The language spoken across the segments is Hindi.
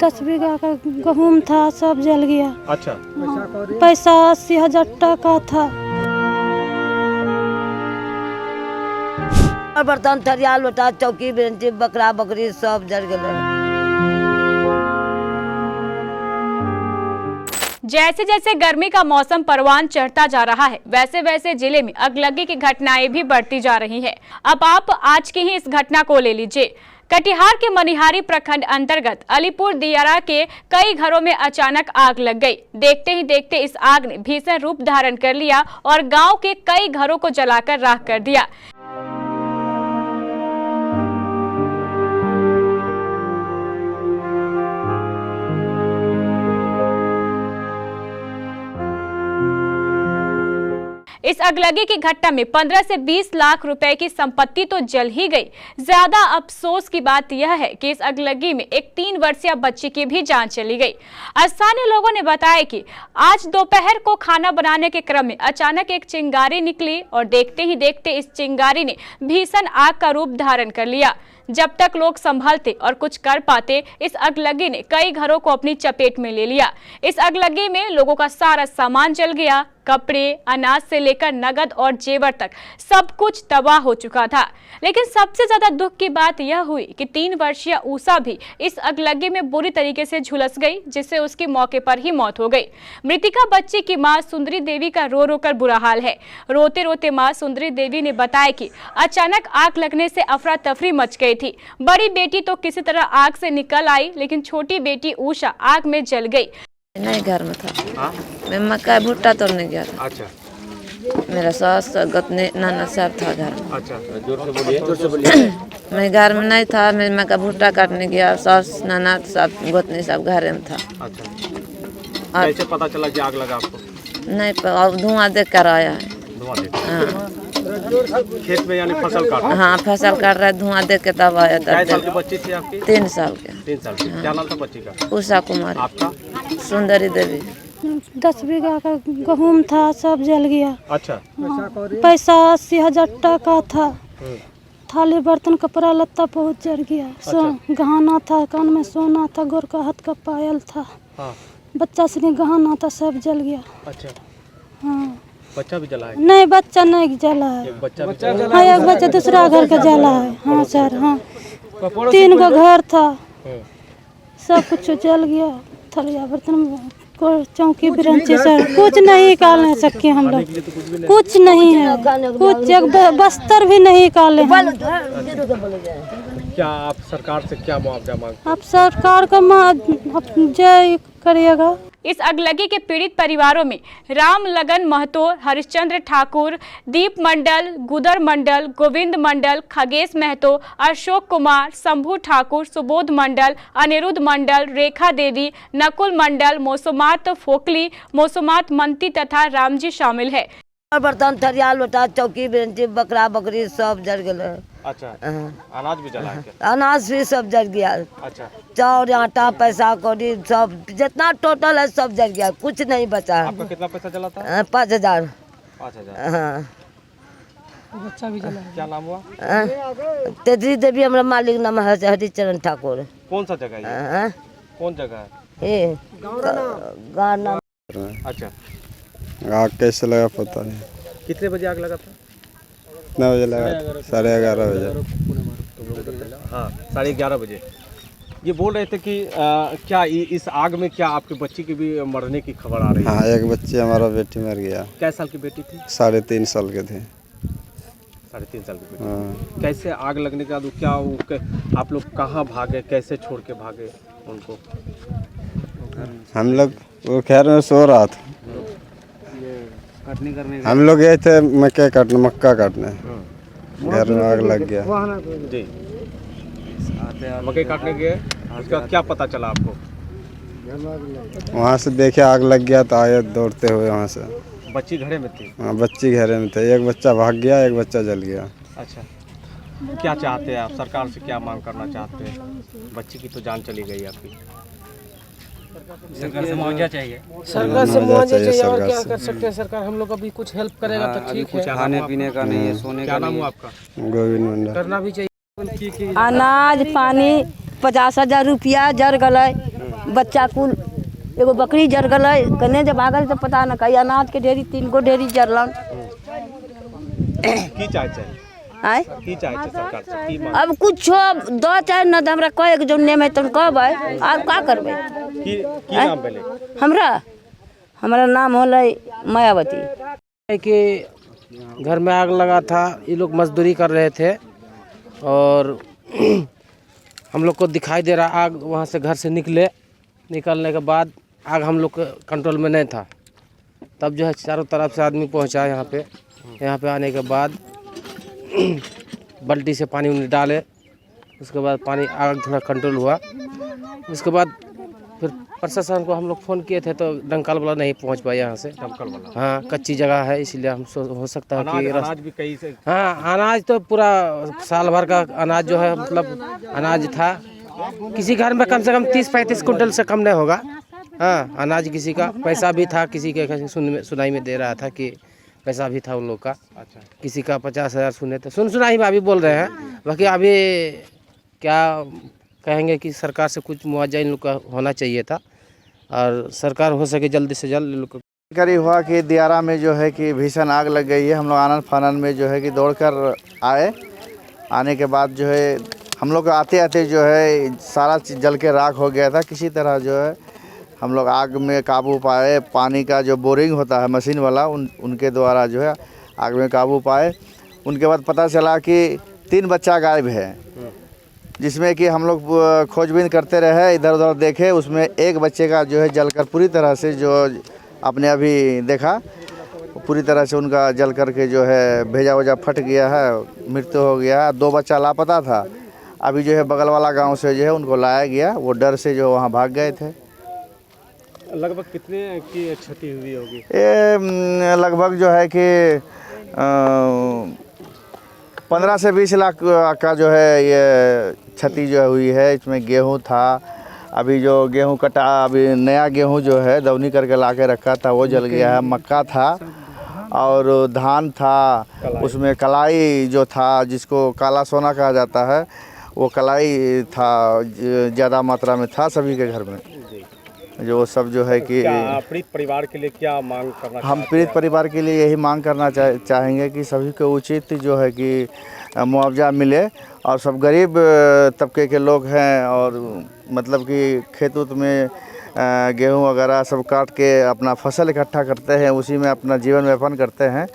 10 बीघा का गेहूं था, सब जल गया। अच्छा, पैसा 80,000 टका था। बर्तन थरिया लोटा चौकी बेंची बकरा बकरी सब जल गए। जैसे जैसे गर्मी का मौसम परवान चढ़ता जा रहा है, वैसे वैसे जिले में अगलगी की घटनाएं भी बढ़ती जा रही हैं। अब आप आज की ही इस घटना को ले लीजिए। कटिहार के मनिहारी प्रखंड अंतर्गत अलीपुर दियारा के कई घरों में अचानक आग लग गई। देखते ही देखते इस आग ने भीषण रूप धारण कर लिया और गांव के कई घरों को जलाकर राख कर दिया। इस अगलगी की घटना में 15 से 20 लाख रुपए की संपत्ति तो जल ही गई। ज्यादा अफसोस की बात यह है कि इस अगलगी में एक 3 वर्षीय बच्ची की भी जान चली गई। स्थानीय लोगों ने बताया कि आज दोपहर को खाना बनाने के क्रम में अचानक एक चिंगारी निकली और देखते ही देखते इस चिंगारी ने भीषण आग का रूप धारण कर लिया। जब तक लोग संभलते और कुछ कर पाते, इस अगलगी ने कई घरों को अपनी चपेट में ले लिया। इस अगलगी में लोगों का सारा सामान जल गया। कपड़े, अनाज से लेकर नगद और जेवर तक सब कुछ तबाह हो चुका था। लेकिन सबसे ज्यादा दुख की बात यह हुई कि 3 वर्षीय उषा भी इस अगलगी में बुरी तरीके से झुलस गई, जिससे उसकी मौके पर ही मौत हो गई। मृतिका बच्ची की मां सुंदरी देवी का रो रो कर बुरा हाल है। रोते रोते मां सुंदरी देवी ने बताया कि अचानक आग लगने से अफरा तफरी मच गई थी। बड़ी बेटी तो किसी तरह आग से निकल आई, लेकिन छोटी बेटी उषा आग में जल गई। नहीं, घर में था। मैं मक्का भुट्टा तोड़ने गया था। अच्छा, मेरा सास गतने नाना सब था घर में। अच्छा, जोर से बोलिए, जोर से बोलिए। मैं घर में नहीं था, मैं मक्का भुट्टा काटने गया। सास नाना सब गतने सब घर में था। अच्छा, कैसे पता चला कि आग लगा आपको? नहीं, अब धुआं देख कर आया है। धुआं देख? हाँ। खेत में यानी फसल काट? हाँ, फसल काट रहा है, धुआं देख के तब आया। कितने साल की बच्ची थी आपकी? 3 साल के। 3 साल की। क्या नाम था बच्ची का? उषा कुमार। आपका? सुंदरी देवी। 10 बीघा का गेहूं था, सब जल गया। अच्छा, पैसा 80,000 टका था। थाली बर्तन कपड़ा लत्ता बहुत जल गया। गहना था, कान में सोना था, गोर का हाथ का पायल था। हाँ। बच्चा से गहना था, सब जल गया। अच्छा, हाँ। बच्चा भी जला है? नहीं, बच्चा नहीं जला है। एक बच्चा हाँ, एक बच्चा दूसरा घर का जला है। हाँ सर, हाँ। 3 गो घर था, सब कुछ जल गया। थलिया बर्तन चौकी बेंची सर कुछ नहीं निकाल सके हम लोग। कुछ नहीं है, कुछ एक बस्तर भी नहीं निकाले हैं। क्या आप सरकार से क्या मुआवजा मांगते? आप सरकार का जय करिएगा। इस अगलगी के पीड़ित परिवारों में राम लगन महतो, हरिश्चंद्र ठाकुर, दीप मंडल, गुदर मंडल, गोविंद मंडल, खगेश महतो, अशोक कुमार, शंभू ठाकुर, सुबोध मंडल, अनिरुद्ध मंडल, रेखा देवी, नकुल मंडल, मौसुमात फोकली, मौसुमात मंती तथा रामजी शामिल है। बर्तन थरिया लोटा चौकी बेंची बकरा बकरी सब जल गए। अच्छा, अनाज भी जला है? अनाज भी सब जल गया। अच्छा, चाउर आटा पैसा कौड़ी सब जितना टोटल है सब जल गया, कुछ नहीं बचा। आपका कितना पैसा जला था? 5,000। 5,000। हाँ। बच्चा भी जला। क्या नाम हुआ? तेजरी देवी हमारा मालिक नाम है हरिचरण ठाकुर। कौन सा जगह है? कौन जगह है? गाँव नाम। अच्छा, आग कैसे लगा पता नहीं। कितने बजे आग लगा था? कितना बजे लगा? 11:30 बजे। हाँ, 11:30 बजे। ये बोल रहे थे कि क्या इस आग में क्या आपकी बच्ची की भी मरने की खबर आ रही है? हाँ, एक बच्ची हमारा बेटी मर गया। क्या साल की बेटी थी? 3.5 साल के थे। 3.5 साल की बेटी। हाँ। कैसे आग लगने के बाद क्या आप लोग कहाँ भागे, कैसे छोड़ के भागे उनको? हम लोग वो खैर में सो रहा था। हम लोग गए थे मक्का काटने। घर में आग लग गया। जी, मकई काटने गए, उसका क्या पता चला आपको? वहाँ से देखे आग लग गया तो आए दौड़ते हुए वहाँ से। बच्ची घरे में थी? हाँ, बच्ची घरे में थे। एक बच्चा भाग गया, एक बच्चा जल गया। अच्छा, क्या चाहते हैं आप? सरकार से क्या मांग करना चाहते हैं? बच्ची की तो जान चली गई आपकी। सरकार से मुआवजा चाहिए। सरकार से मुआवजा चाहिए। और क्या कर सकते हैं सरकार? हम लोग अभी कुछ हेल्प करेगा तो ठीक है। खाने पीने का नहीं है, सोने का। क्या नाम हुआ आपका? गोविंद मंडल। करना भी चाहिए। अनाज पानी 50,000 रुपया जर गए। बच्चा कुल एगो बकरी जर गई कने जब भागल तो पता न कहीं अनाज के ढेरी 3 गो ढेरी जरलन। की चाहे छे आय की चाहे छे सरकार से की मांग अब कुछ दो चाहे न हमरा कहे जो नेम है तुम कहबै और का करबै। की नाम भेले हमारा नाम होलै मायावती। है कि घर में आग लगा था, ये लोग मजदूरी कर रहे थे और हम लोग को दिखाई दे रहा आग वहाँ से घर से निकलने के बाद आग हम लोग के कंट्रोल में नहीं था। तब जो है चारों तरफ से आदमी पहुँचा यहाँ पे आने के बाद बाल्टी से पानी उन्हें डाले, उसके बाद पानी आग थोड़ा कंट्रोल हुआ। उसके बाद फिर प्रशासन को हम लोग फ़ोन किए थे तो दमकल वाला नहीं पहुंच पाया यहाँ से। दमकल वाला हाँ कच्ची जगह है इसलिए हम हो सकता है कि अनाज भी कई से हाँ अनाज तो पूरा साल भर का अनाज जो है मतलब अनाज था। किसी घर में कम से कम 30-35 कुंटल से कम नहीं होगा। हाँ अनाज किसी का, पैसा भी था किसी के सुनाई में दे रहा था कि पैसा भी था उन लोग का। अच्छा किसी का 50,000 सुने थे, सुनाई में अभी बोल रहे हैं। बाकी अभी क्या कहेंगे कि सरकार से कुछ मुआवजा इन लोग का होना चाहिए था और सरकार हो सके जल्दी से जल्द इन लोग को। करीब हुआ कि दियारा में जो है कि भीषण आग लग गई है। हम लोग आनंद फानन में जो है कि दौड़कर आने के बाद जो है हम लोग आते आते जो है सारा चीज़ जल के राख हो गया था। किसी तरह जो है हम लोग आग में काबू पाए। पानी का जो बोरिंग होता है मशीन वाला उनके द्वारा जो है आग में काबू पाए। उनके बाद पता चला कि 3 बच्चा गायब है, जिसमें कि हम लोग खोजबीन करते रहे, इधर उधर देखे। उसमें एक बच्चे का जो है जलकर पूरी तरह से जो आपने अभी देखा पूरी तरह से उनका जल करके जो है भेजा वजा फट गया है, मृत्यु हो गया। 2 बच्चा लापता था। अभी जो है बगल वाला गांव से जो है उनको लाया गया। वो डर से जो वहाँ भाग गए थे। लगभग कितने की क्षति हुई होगी? ये लगभग जो है कि 15 से 20 लाख का जो है ये क्षति जो हुई है। इसमें गेहूं था, अभी जो गेहूं कटा, अभी नया गेहूं जो है दवनी करके ला के रखा था वो जल गया है। मक्का था और धान था, उसमें कलाई जो था जिसको काला सोना कहा जाता है वो कलाई था, ज़्यादा मात्रा में था सभी के घर में। जो सब जो है कि पीड़ित परिवार के लिए क्या मांग करना हम पीड़ित परिवार के लिए यही मांग करना चाहेंगे कि सभी को उचित जो है कि मुआवजा मिले। और सब गरीब तबके के लोग हैं और मतलब कि खेत उत में गेहूं वगैरह सब काट के अपना फसल इकट्ठा करते हैं, उसी में अपना जीवन यापन करते हैं।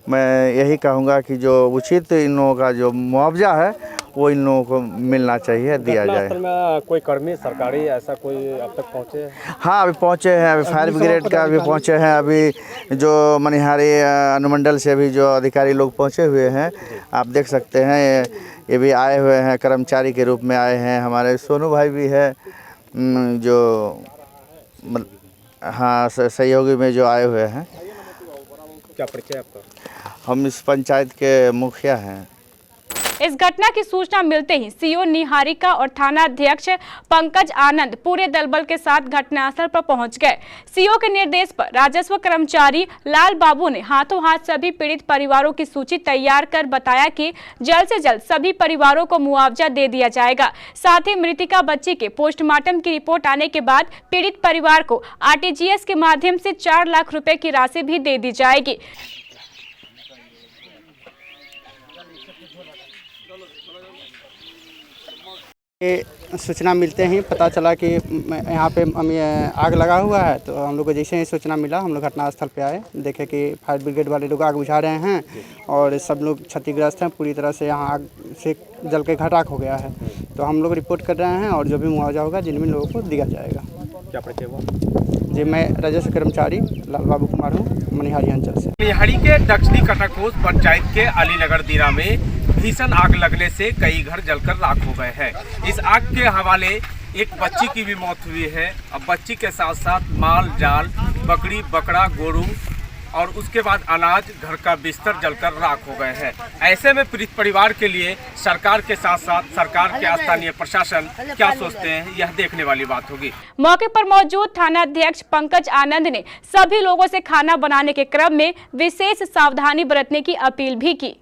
मैं यही कहूँगा कि जो उचित इन लोगों का जो मुआवजा है वो इन लोगों को मिलना चाहिए, दिया जाए। में कोई कर्मी सरकारी ऐसा कोई अब तक पहुँचे? हाँ अभी पहुँचे हैं। अभी फायर ब्रिगेड का भी पहुँचे हैं। अभी जो मनिहारी अनुमंडल से भी जो अधिकारी लोग पहुँचे हुए हैं, आप देख सकते हैं। ये भी आए हुए हैं, कर्मचारी के रूप में आए हैं। हमारे सोनू भाई भी है जो हाँ सहयोगी में जो आए हुए हैं। क्या परिचय आपका? हम इस पंचायत के मुखिया हैं। इस घटना की सूचना मिलते ही सीओ निहारिका और थाना अध्यक्ष पंकज आनंद पूरे दलबल के साथ घटनास्थल पर पहुंच गए। सीओ के निर्देश पर राजस्व कर्मचारी लाल बाबू ने हाथों हाथ सभी पीड़ित परिवारों की सूची तैयार कर बताया कि जल्द से जल्द सभी परिवारों को मुआवजा दे दिया जाएगा। साथ ही मृतिका बच्ची के पोस्टमार्टम की रिपोर्ट आने के बाद पीड़ित परिवार को आरटीजीएस के माध्यम से 4 लाख रुपए की राशि भी दे दी जाएगी। सूचना मिलते ही पता चला कि यहाँ पे आग लगा हुआ है, तो हम लोग को जैसे ही सूचना मिला हम लोग घटनास्थल पे आए, देखे कि फायर ब्रिगेड वाले लोग आग बुझा रहे हैं और सब लोग क्षतिग्रस्त हैं पूरी तरह से। यहाँ आग से जल के घटाक हो गया है, तो हम लोग रिपोर्ट कर रहे हैं और जो भी मुआवजा होगा जिन लोगों को दिया जाएगा। क्या परिचय हुआ? जी मैं राजस्व कर्मचारी लाल बाबू कुमार हूँ, मनिहारी अंचल से। मनिहारी के दक्षिणी कटाकोस पंचायत के अलीनगर दीरा में भीषण आग लगने से कई घर जलकर राख हो गए हैं। इस आग के हवाले एक बच्ची की भी मौत हुई है। अब बच्ची के साथ साथ माल जाल, बकरी बकरा, गोरू और उसके बाद अनाज, घर का बिस्तर जलकर राख हो गए हैं। ऐसे में पीड़ित परिवार के लिए सरकार के साथ साथ सरकार के स्थानीय प्रशासन क्या सोचते हैं, यह देखने वाली बात होगी। मौके पर मौजूद थाना अध्यक्ष पंकज आनंद ने सभी लोगों से खाना बनाने के क्रम में विशेष सावधानी बरतने की अपील भी की।